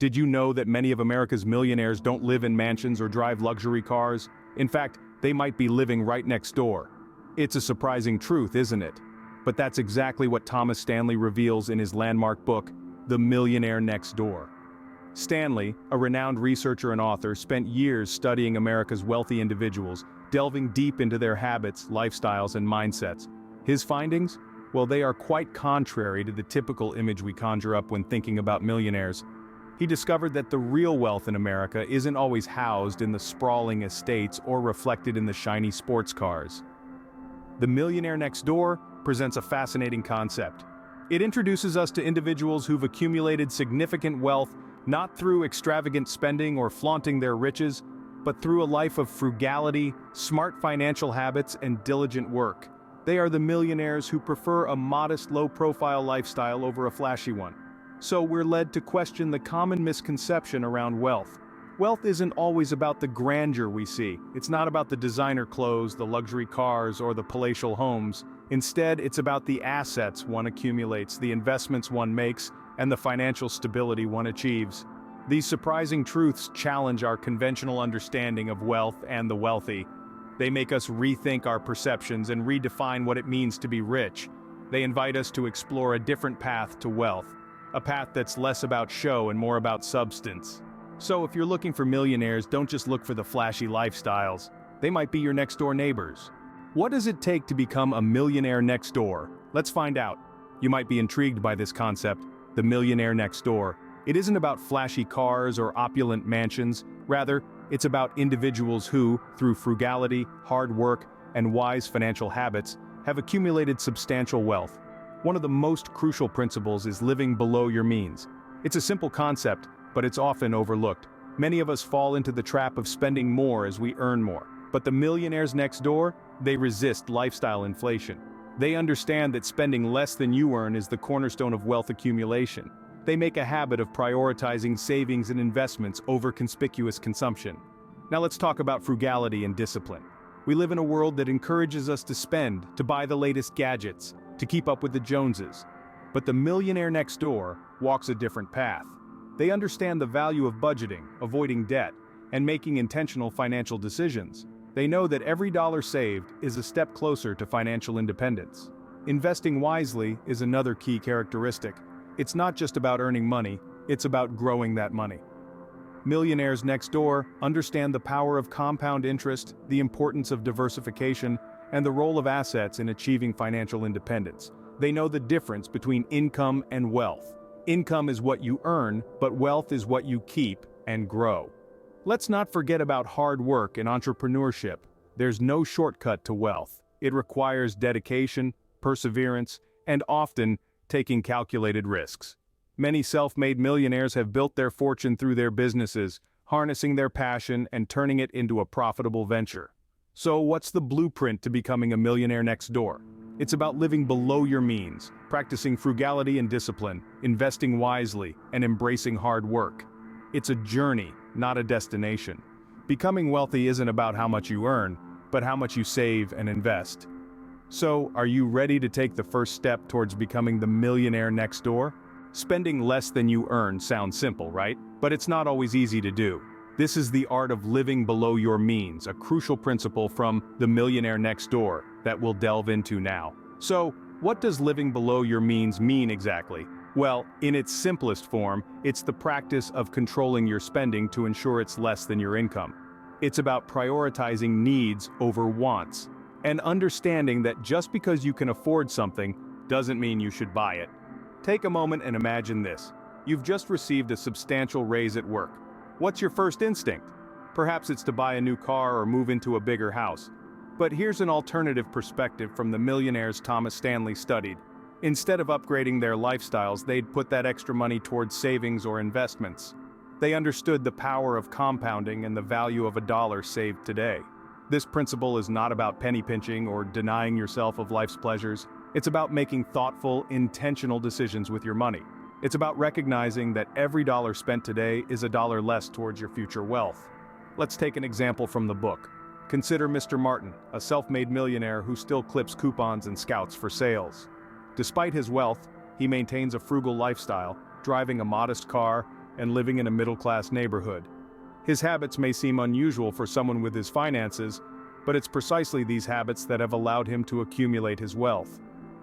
Did you know that many of America's millionaires don't live in mansions or drive luxury cars? In fact, they might be living right next door. It's a surprising truth, isn't it? But that's exactly what Thomas Stanley reveals in his landmark book, The Millionaire Next Door. Stanley, a renowned researcher and author, spent years studying America's wealthy individuals, delving deep into their habits, lifestyles, and mindsets. His findings? Well, they are quite contrary to the typical image we conjure up when thinking about millionaires. He discovered that the real wealth in America isn't always housed in the sprawling estates or reflected in the shiny sports cars. The Millionaire Next Door presents a fascinating concept. It introduces us to individuals who've accumulated significant wealth not through extravagant spending or flaunting their riches, but through a life of frugality, smart financial habits, and diligent work. They are the millionaires who prefer a modest, low-profile lifestyle over a flashy one. So we're led to question the common misconception around wealth. Wealth isn't always about the grandeur we see. It's not about the designer clothes, the luxury cars, or the palatial homes. Instead, it's about the assets one accumulates, the investments one makes, and the financial stability one achieves. These surprising truths challenge our conventional understanding of wealth and the wealthy. They make us rethink our perceptions and redefine what it means to be rich. They invite us to explore a different path to wealth, a path that's less about show and more about substance. So if you're looking for millionaires, don't just look for the flashy lifestyles. They might be your next-door neighbors. What does it take to become a millionaire next door? Let's find out. You might be intrigued by this concept, the millionaire next door. It isn't about flashy cars or opulent mansions. Rather, it's about individuals who, through frugality, hard work, and wise financial habits, have accumulated substantial wealth. One of the most crucial principles is living below your means. It's a simple concept, but it's often overlooked. Many of us fall into the trap of spending more as we earn more. But the millionaires next door, they resist lifestyle inflation. They understand that spending less than you earn is the cornerstone of wealth accumulation. They make a habit of prioritizing savings and investments over conspicuous consumption. Now let's talk about frugality and discipline. We live in a world that encourages us to spend, to buy the latest gadgets, to keep up with the Joneses. But the millionaire next door walks a different path. They understand the value of budgeting, avoiding debt, and making intentional financial decisions. They know that every dollar saved is a step closer to financial independence. Investing wisely is another key characteristic. It's not just about earning money, it's about growing that money. Millionaires next door understand the power of compound interest, the importance of diversification, and the role of assets in achieving financial independence. They know the difference between income and wealth. Income is what you earn, but wealth is what you keep and grow. Let's not forget about hard work and entrepreneurship. There's no shortcut to wealth. It requires dedication, perseverance, and often taking calculated risks. Many self-made millionaires have built their fortune through their businesses, harnessing their passion and turning it into a profitable venture. So what's the blueprint to becoming a millionaire next door? It's about living below your means, practicing frugality and discipline, investing wisely, and embracing hard work. It's a journey, not a destination. Becoming wealthy isn't about how much you earn, but how much you save and invest. So, are you ready to take the first step towards becoming the millionaire next door? Spending less than you earn sounds simple, right? But it's not always easy to do. This is the art of living below your means, a crucial principle from The Millionaire Next Door that we'll delve into now. So, what does living below your means mean exactly? Well, in its simplest form, it's the practice of controlling your spending to ensure it's less than your income. It's about prioritizing needs over wants, and understanding that just because you can afford something doesn't mean you should buy it. Take a moment and imagine this. You've just received a substantial raise at work. What's your first instinct? Perhaps it's to buy a new car or move into a bigger house. But here's an alternative perspective from the millionaires Thomas Stanley studied. Instead of upgrading their lifestyles, they'd put that extra money towards savings or investments. They understood the power of compounding and the value of a dollar saved today. This principle is not about penny pinching or denying yourself of life's pleasures. It's about making thoughtful, intentional decisions with your money. It's about recognizing that every dollar spent today is a dollar less towards your future wealth. Let's take an example from the book. Consider Mr. Martin, a self-made millionaire who still clips coupons and scouts for sales. Despite his wealth, he maintains a frugal lifestyle, driving a modest car, and living in a middle-class neighborhood. His habits may seem unusual for someone with his finances, but it's precisely these habits that have allowed him to accumulate his wealth.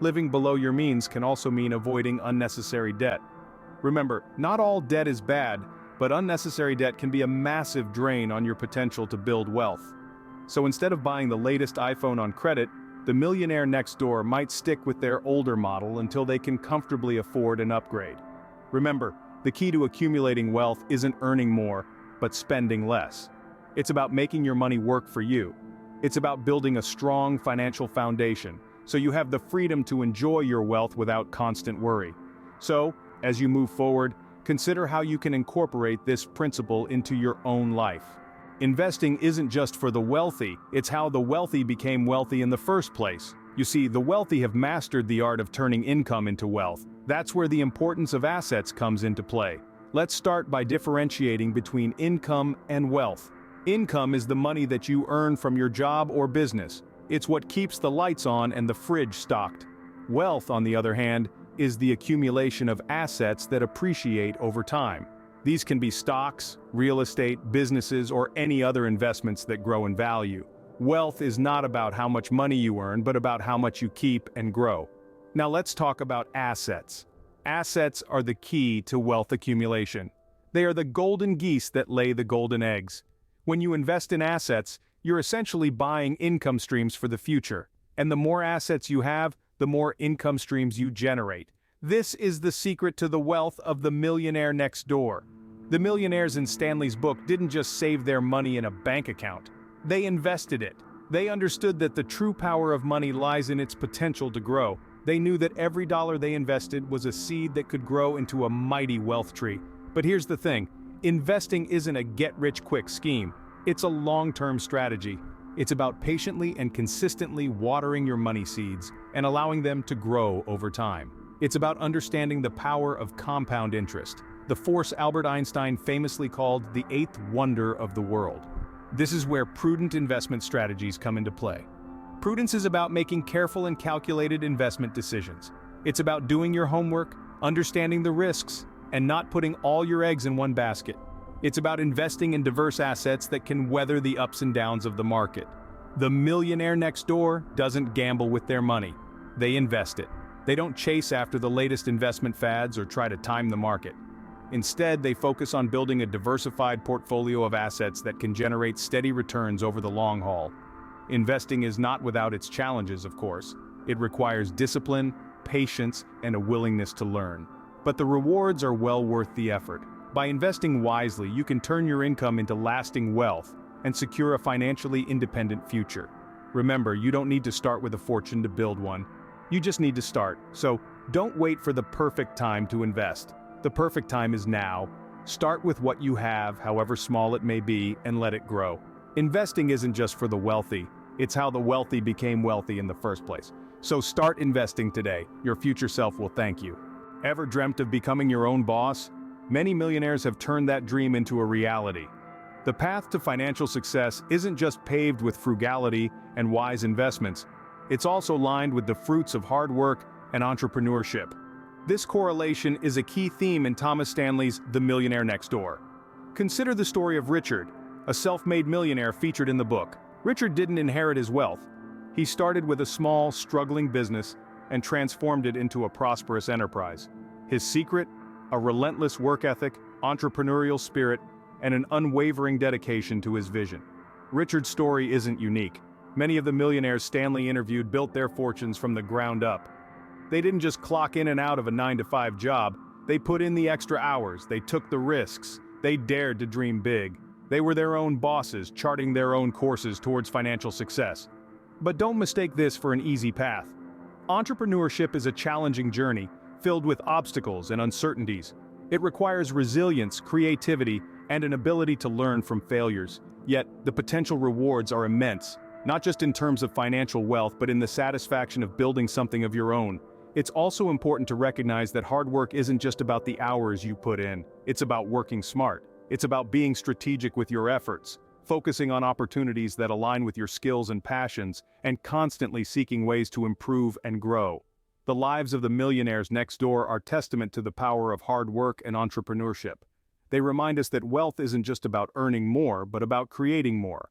Living below your means can also mean avoiding unnecessary debt. Remember, not all debt is bad, but unnecessary debt can be a massive drain on your potential to build wealth. So instead of buying the latest iPhone on credit, the millionaire next door might stick with their older model until they can comfortably afford an upgrade. Remember, the key to accumulating wealth isn't earning more, but spending less. It's about making your money work for you. It's about building a strong financial foundation, so you have the freedom to enjoy your wealth without constant worry. So, as you move forward, consider how you can incorporate this principle into your own life. Investing isn't just for the wealthy, it's how the wealthy became wealthy in the first place. You see, the wealthy have mastered the art of turning income into wealth. That's where the importance of assets comes into play. Let's start by differentiating between income and wealth. Income is the money that you earn from your job or business. It's what keeps the lights on and the fridge stocked. Wealth, on the other hand, is the accumulation of assets that appreciate over time. These can be stocks, real estate, businesses, or any other investments that grow in value. Wealth is not about how much money you earn, but about how much you keep and grow. Now let's talk about assets. Assets are the key to wealth accumulation. They are the golden geese that lay the golden eggs. When you invest in assets, you're essentially buying income streams for the future. And the more assets you have, the more income streams you generate. This is the secret to the wealth of the millionaire next door. The millionaires in Stanley's book didn't just save their money in a bank account. They invested it. They understood that the true power of money lies in its potential to grow. They knew that every dollar they invested was a seed that could grow into a mighty wealth tree. But here's the thing, investing isn't a get-rich-quick scheme. It's a long-term strategy. It's about patiently and consistently watering your money seeds and allowing them to grow over time. It's about understanding the power of compound interest, the force Albert Einstein famously called the eighth wonder of the world. This is where prudent investment strategies come into play. Prudence is about making careful and calculated investment decisions. It's about doing your homework, understanding the risks, and not putting all your eggs in one basket. It's about investing in diverse assets that can weather the ups and downs of the market. The millionaire next door doesn't gamble with their money. They invest it. They don't chase after the latest investment fads or try to time the market. Instead, they focus on building a diversified portfolio of assets that can generate steady returns over the long haul. Investing is not without its challenges, of course. It requires discipline, patience, and a willingness to learn. But the rewards are well worth the effort. By investing wisely, you can turn your income into lasting wealth and secure a financially independent future. Remember, you don't need to start with a fortune to build one. You just need to start. So, don't wait for the perfect time to invest. The perfect time is now. Start with what you have, however small it may be, and let it grow. Investing isn't just for the wealthy. It's how the wealthy became wealthy in the first place. So start investing today. Your future self will thank you. Ever dreamt of becoming your own boss? Many millionaires have turned that dream into a reality. The path to financial success isn't just paved with frugality and wise investments. It's also lined with the fruits of hard work and entrepreneurship. This correlation is a key theme in Thomas Stanley's The Millionaire Next Door. Consider the story of Richard, a self-made millionaire featured in the book. Richard didn't inherit his wealth. He started with a small, struggling business and transformed it into a prosperous enterprise. His secret? A relentless work ethic, entrepreneurial spirit, and an unwavering dedication to his vision. Richard's story isn't unique. Many of the millionaires Stanley interviewed built their fortunes from the ground up. They didn't just clock in and out of a 9-to-5 job. They put in the extra hours, they took the risks, they dared to dream big. They were their own bosses, charting their own courses towards financial success. But don't mistake this for an easy path. Entrepreneurship is a challenging journey, filled with obstacles and uncertainties. It requires resilience, creativity, and an ability to learn from failures. Yet, the potential rewards are immense, not just in terms of financial wealth, but in the satisfaction of building something of your own. It's also important to recognize that hard work isn't just about the hours you put in. It's about working smart. It's about being strategic with your efforts, focusing on opportunities that align with your skills and passions, and constantly seeking ways to improve and grow. The lives of the millionaires next door are testament to the power of hard work and entrepreneurship. They remind us that wealth isn't just about earning more, but about creating more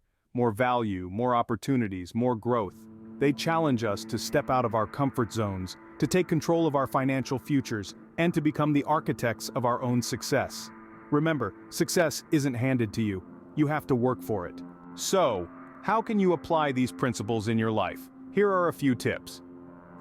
value, more opportunities, more growth. They challenge us to step out of our comfort zones, to take control of our financial futures, and to become the architects of our own success. Remember, success isn't handed to you. You have to work for it. So, how can you apply these principles in your life? Here are a few tips.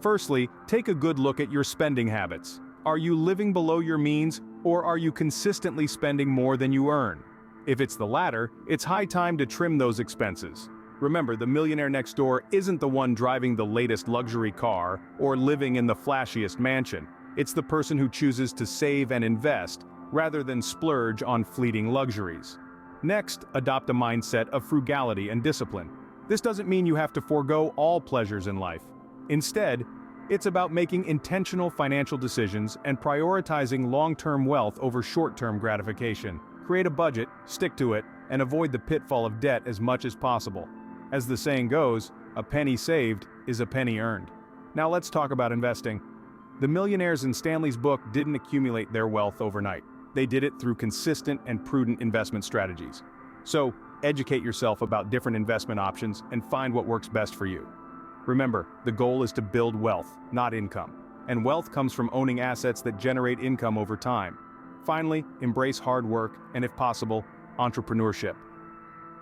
Firstly, take a good look at your spending habits. Are you living below your means, or are you consistently spending more than you earn? If it's the latter, it's high time to trim those expenses. Remember, the millionaire next door isn't the one driving the latest luxury car or living in the flashiest mansion. It's the person who chooses to save and invest, rather than splurge on fleeting luxuries. Next, adopt a mindset of frugality and discipline. This doesn't mean you have to forego all pleasures in life. Instead, it's about making intentional financial decisions and prioritizing long-term wealth over short-term gratification. Create a budget, stick to it, and avoid the pitfall of debt as much as possible. As the saying goes, a penny saved is a penny earned. Now let's talk about investing. The millionaires in Stanley's book didn't accumulate their wealth overnight. They did it through consistent and prudent investment strategies. So, educate yourself about different investment options and find what works best for you. Remember, the goal is to build wealth, not income. And wealth comes from owning assets that generate income over time. Finally, embrace hard work and, if possible, entrepreneurship.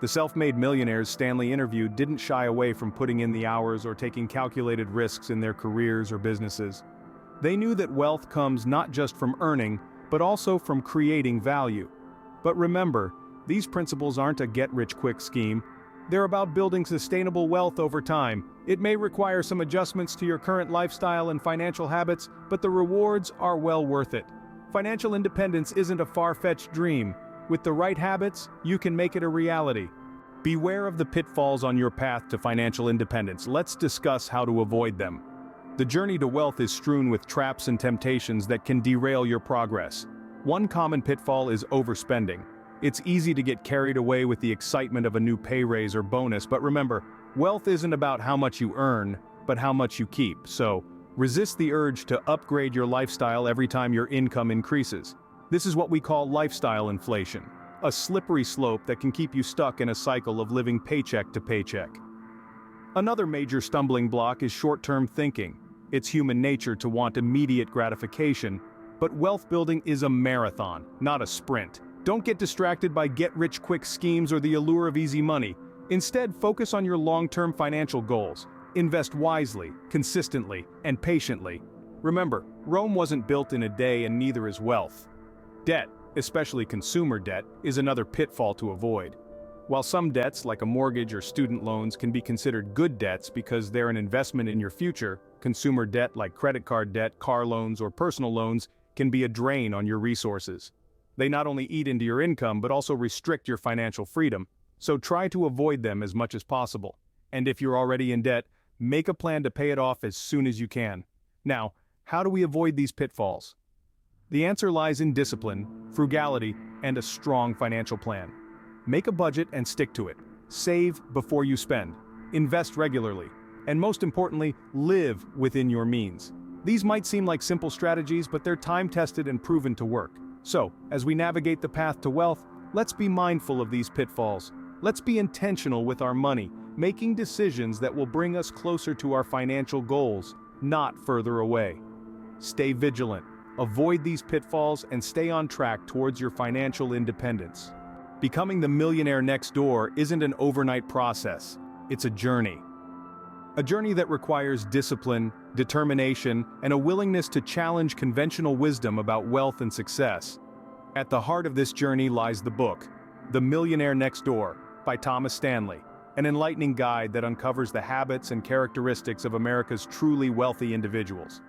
The self-made millionaires Stanley interviewed didn't shy away from putting in the hours or taking calculated risks in their careers or businesses. They knew that wealth comes not just from earning, but also from creating value. But remember, these principles aren't a get-rich-quick scheme. They're about building sustainable wealth over time. It may require some adjustments to your current lifestyle and financial habits, but the rewards are well worth it. Financial independence isn't a far-fetched dream. With the right habits, you can make it a reality. Beware of the pitfalls on your path to financial independence. Let's discuss how to avoid them. The journey to wealth is strewn with traps and temptations that can derail your progress. One common pitfall is overspending. It's easy to get carried away with the excitement of a new pay raise or bonus, but remember, wealth isn't about how much you earn, but how much you keep. So, resist the urge to upgrade your lifestyle every time your income increases. This is what we call lifestyle inflation, a slippery slope that can keep you stuck in a cycle of living paycheck to paycheck. Another major stumbling block is short-term thinking. It's human nature to want immediate gratification, but wealth building is a marathon, not a sprint. Don't get distracted by get-rich-quick schemes or the allure of easy money. Instead, focus on your long-term financial goals. Invest wisely, consistently, and patiently. Remember, Rome wasn't built in a day, and neither is wealth. Debt, especially consumer debt, is another pitfall to avoid. While some debts, like a mortgage or student loans, can be considered good debts because they're an investment in your future, consumer debt like credit card debt, car loans, or personal loans can be a drain on your resources. They not only eat into your income but also restrict your financial freedom, so try to avoid them as much as possible. And if you're already in debt, make a plan to pay it off as soon as you can. Now, how do we avoid these pitfalls? The answer lies in discipline, frugality, and a strong financial plan. Make a budget and stick to it. Save before you spend. Invest regularly. And most importantly, live within your means. These might seem like simple strategies, but they're time-tested and proven to work. So, as we navigate the path to wealth, let's be mindful of these pitfalls. Let's be intentional with our money, making decisions that will bring us closer to our financial goals, not further away. Stay vigilant. Avoid these pitfalls and stay on track towards your financial independence. Becoming the millionaire next door isn't an overnight process. It's a journey. A journey that requires discipline, determination, and a willingness to challenge conventional wisdom about wealth and success. At the heart of this journey lies the book, The Millionaire Next Door, by Thomas Stanley, an enlightening guide that uncovers the habits and characteristics of America's truly wealthy individuals.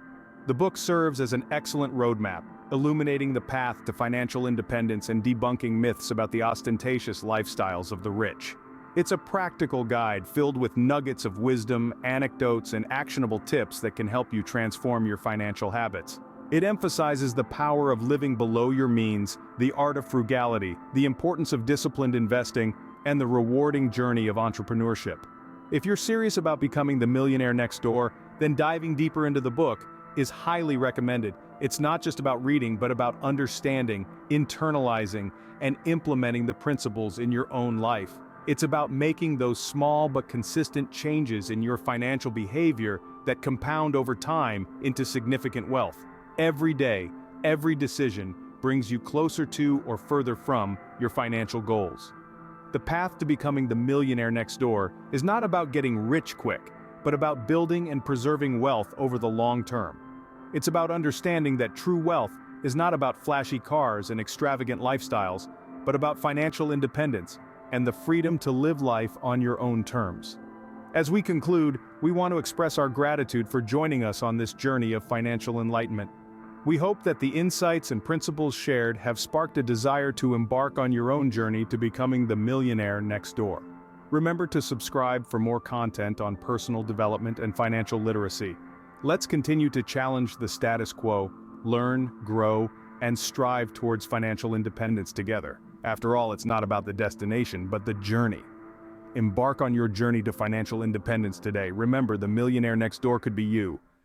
The book serves as an excellent roadmap, illuminating the path to financial independence and debunking myths about the ostentatious lifestyles of the rich. It's a practical guide filled with nuggets of wisdom, anecdotes, and actionable tips that can help you transform your financial habits. It emphasizes the power of living below your means, the art of frugality, the importance of disciplined investing, and the rewarding journey of entrepreneurship. If you're serious about becoming the millionaire next door, then diving deeper into the book, is highly recommended. It's not just about reading, but about understanding, internalizing, and implementing the principles in your own life. It's about making those small but consistent changes in your financial behavior that compound over time into significant wealth. Every day, every decision brings you closer to or further from your financial goals. The path to becoming the millionaire next door is not about getting rich quick, but about building and preserving wealth over the long term. It's about understanding that true wealth is not about flashy cars and extravagant lifestyles, but about financial independence and the freedom to live life on your own terms. As we conclude, we want to express our gratitude for joining us on this journey of financial enlightenment. We hope that the insights and principles shared have sparked a desire to embark on your own journey to becoming the millionaire next door. Remember to subscribe for more content on personal development and financial literacy. Let's continue to challenge the status quo, learn, grow, and strive towards financial independence together. After all, it's not about the destination, but the journey. Embark on your journey to financial independence today. Remember, the millionaire next door could be you.